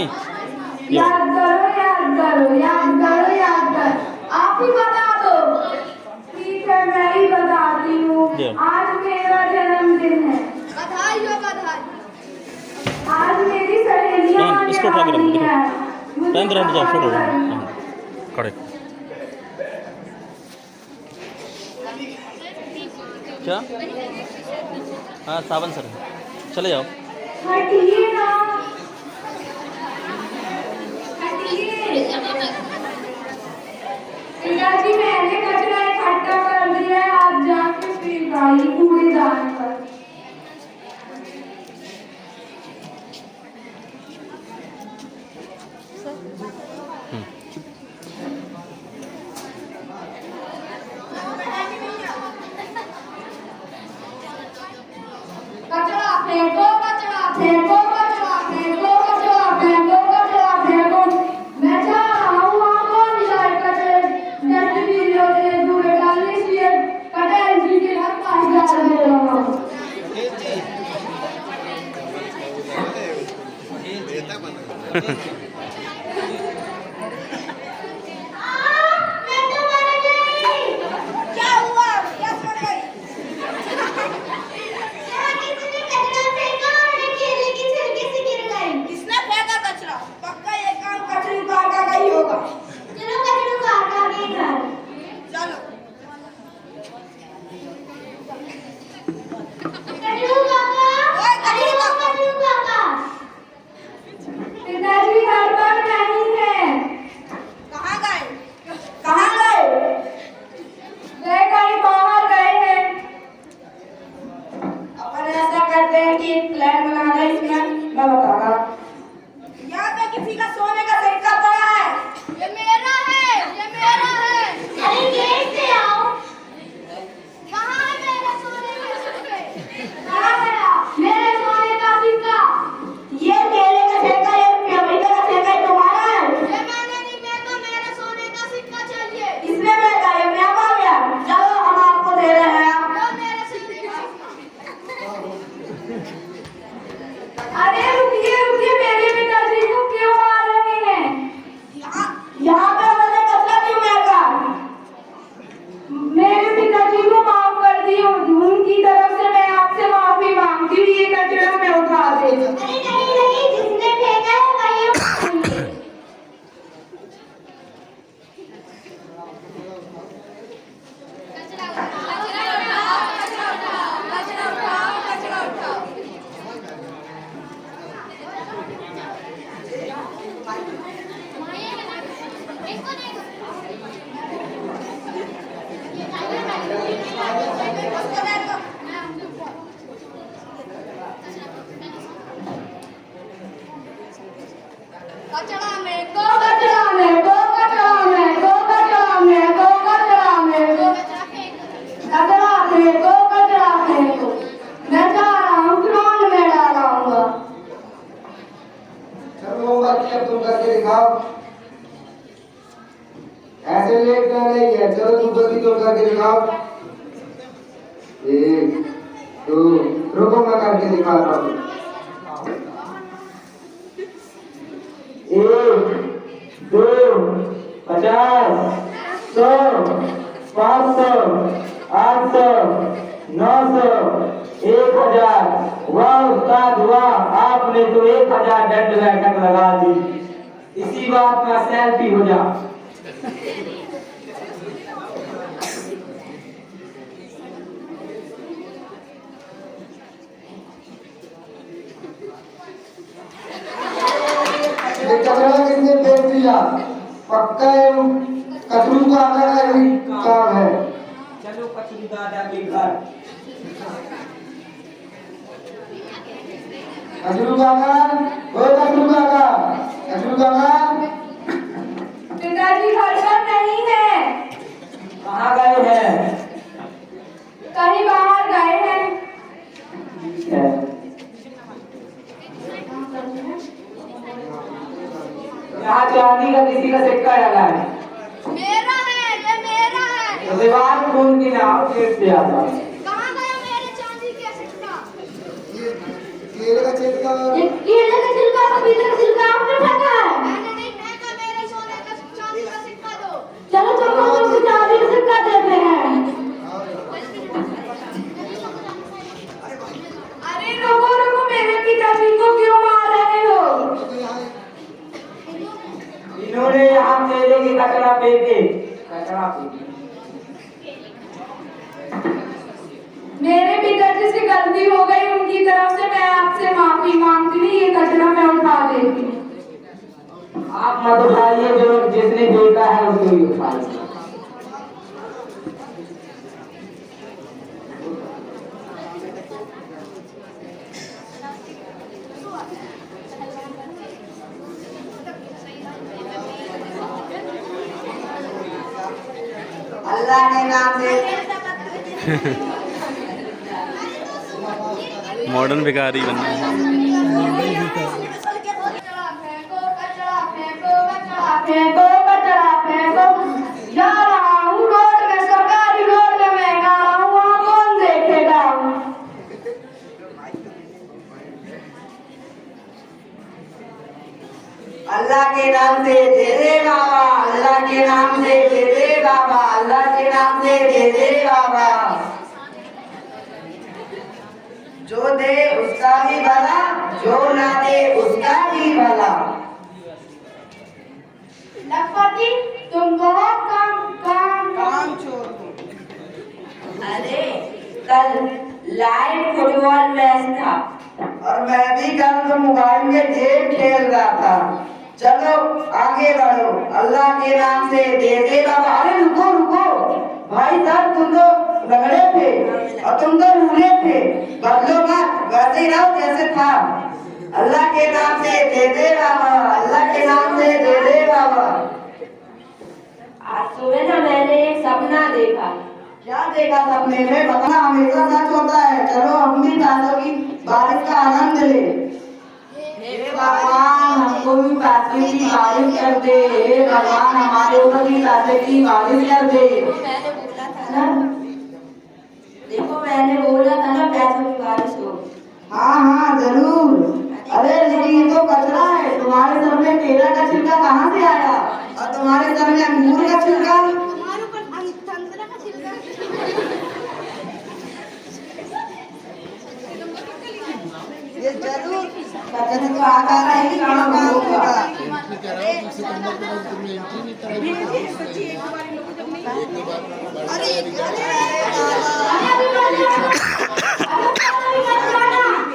नहीं याद करो याद करो याद करो याद कर। आप ही बता दो। ठीक है मैं ही बताती हूँ। आज मेरा जन्मदिन है। बधाई हो बधाई। आज मेरी सहेलियां आने इसको उठा के रख दो, वाली देखो। हैं। मुझे टाइम रहने दो, पता फोटो है। खड़े। क्या? हाँ सावन सर चले जाओ। हटिए ना हटिए। पिताजी मैंने कचरा इकट्ठा कर दिया है। आप जाके फिर गाई कूड़ेदान पर। कचरा फेंको कचरा फेंको कचरा फेंको कचरा फेंको कचरा फेंको। मैं जा रहा हूँ आपको मिलाए कचरे डस्टबिन होते कूड़े डालने इसलिए पटेल जी के घर पास जा रहे हो। क्या हुआ क्या सुन गई? किसने फेंका कचरा? पक्का ये काम कचरे काका का ही होगा। चलो कचरे काका के घर। चलो कचरू काका ओए कचरे काका। कचरू काका। पिताजी घर पर नहीं है। कहाँ गए? कहाँ गए? वे कहीं बाहर गए हैं। अपन ऐसा करते हैं कि प्लान बनाना है इसमें मैं बताऊंगा। यहाँ पे किसी का सोने का सिक्का पड़ा है। ये मेरा है ये मेरा है। अरे गेट से आओ। कहाँ है मेरा सोने का सिक्का? कहाँ गया मेरे सोने का सिक्का? ये केले का सिक्का ये पपीते का सिक्का तुम्हारा है। ये मैंने नहीं फेंका। मेरे सोने का सिक्का चाहिए। इसने फेंका ये मैं आ गया। चलो हम आपको दे रहे हैं। लो मेरे सोने का सिक्का। अरे रुकिए रुकिए मेरे पिताजी को क्यों मार रहे हैं? यहाँ पे मैंने कचरा क्यों फेंका? मेरे पिताजी को माफ कर दियो। उनकी तरफ से मैं आपसे माफी मांगती हूँ। ये कचरा में उठा दे। अरे नहीं नहीं जिसने फेंका है वही उठाएंगे। कचरा उठाओ कचरा उठाओ कचरा उठाओ कचरा उठाओ कचरा उठाओ। कचरा में को कचरा में को कचरा में को कचरा में को कचरा में को कचरा फेंको कचरा फेंको। मैं जा रहा हूँ ग्राउंड में डालाऊंगा। चलो बाकी अब तुम करके दिखाओ। ऐसे लेट कर रही है। चलो तुम जल्दी तुम करके दिखाओ। 1 2 रुको मैं करके दिखाता हूँ। 1 2 50 100 500 800 900 1000। वाह उस्ताद वाह आपने तो 1000 डेड रैकेट लगा दी। इसी बात में सेल्फी हो जा। ये कचरा किसने फेंक दिया? पक्का कचरू का आना यही काम है। चलो कचरू दादा के घर। कचरू काका ओ कचरू काका कचरू काका। पिताजी घर पर नहीं है। कहाँ गए हैं? कहीं बाहर गए हैं। ठीक है। यहाँ चांदी का किसी का सिक्का डाला है। मेरा है ये मेरा है। तो दीवार खोल के ना गेट से आता। कहाँ गया मेरे चांदी का सिक्का? केले का छिलका ये केले का छिलका पपीते का छिलका आपने फेंका है। मैंने नहीं फेंका, मेरे सोने का चांदी का सिक्का दो। चलो चलो तुमको चाबी का सिक्का देते हैं। अरे रुको रुको, मेरे पिताजी को क्यों मार रहे हो? इन्होंने यहाँ केले की कचरा फेंके। मेरे पिताजी से गलती हो गई, उनकी तरफ से मैं आपसे माफी मांगती हूँ। ये कचरा मैं उठा देती हूँ। आप मत उठाइए, जो जिसने फेंका है उसको ही उठाइए। अल्लाह के नाम से मॉडर्न भिखारी बनना है। फेंको कचरा, फेंको कचरा, फेंको कचरा, फेंको। जा रहा हूँ रोड में, सरकारी रोड में मैं गा रहा हूँ, वहाँ कौन देखेगा? अल्लाह के नाम से दे दे बाबा, अल्लाह के नाम से दे दे बाबा, अल्लाह के नाम से दे दे बाबा। जो दे उसका भी भला, जो ना दे उसका भी भला। लखपति, तुम बहुत काम छोड़। अरे कल लाइव फुटबॉल मैच था और मैं भी कल तो मोबाइल में गेम खेल रहा था। चलो आगे बढ़ो, अल्लाह के नाम से दे दे बाबा। अरे रुको रुको भाई साहब, तुम तो लंगड़े थे और तुम तो लूले थे, बदलो मत, वैसे ही रहो जैसे था। अल्लाह के नाम से दे दे बाबा, अल्लाह के नाम से दे दे बाबा। आज सुबह ना मैंने एक सपना देखा। क्या देखा सपने में? बताना, हमेशा सच होता है। चलो अपनी ताजों की बारिश का आनंद ले। हे भगवान, हमको भी पैसे की बारिश कर दे। हे भगवान, हमारे ऊपर भी पैसे की बारिश कर दे। मैंने बोला था ना, देखो मैंने बोला था ना पैसों की बारिश हो। हाँ हाँ जरूर। अरे लेकिन ये तो कचरा है। तुम्हारे सर में केला का छिलका कहाँ से आया और तुम्हारे सर में अंगूर का छिलका? तुम्हारे ऊपर संतरा का छिलका। ये जरूर कचरे को आता है कि काम होगा।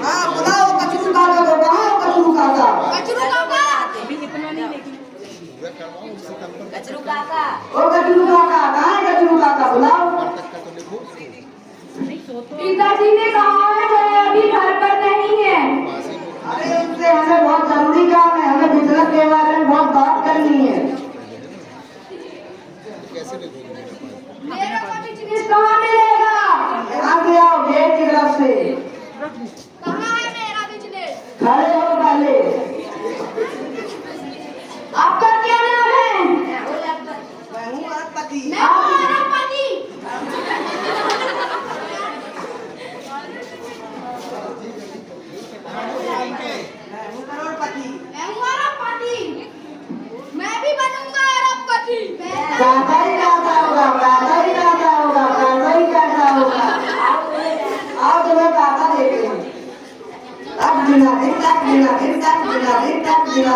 हाँ बुलाओ कचरू काका को। कहाँ हो कचरू काका? कचरू काका, कचरू काका, ओ कचरू काका, कहाँ है कचरू काका? बुलाओ। पिताजी ने कहा है वो अभी घर पर नहीं है। अरे उससे हमें बहुत जरूरी काम है, हमें बिजनेस के बारे में बहुत बात करनी है। मेरा बिजनेस कहाँ मिलेगा? यहाँ से आओ, गेट की तरफ से। कहाँ है मेरा बिजनेस? खड़े हो पहले। आपका क्या नाम है? मैं हूँ अरबपति। मैं हूँ अरबपति। करोड़पति। मैं हूँ अरबपति। मैं भी बनूंगा अरबपति। पैसा ही पैसा होगा, पैसा ही पैसा होगा, पैसा ही पैसा होगा। आप तुम्हें पैसा देते हैं। अब गिना दिन तक गिना दिन तक गिना दिन तक गिना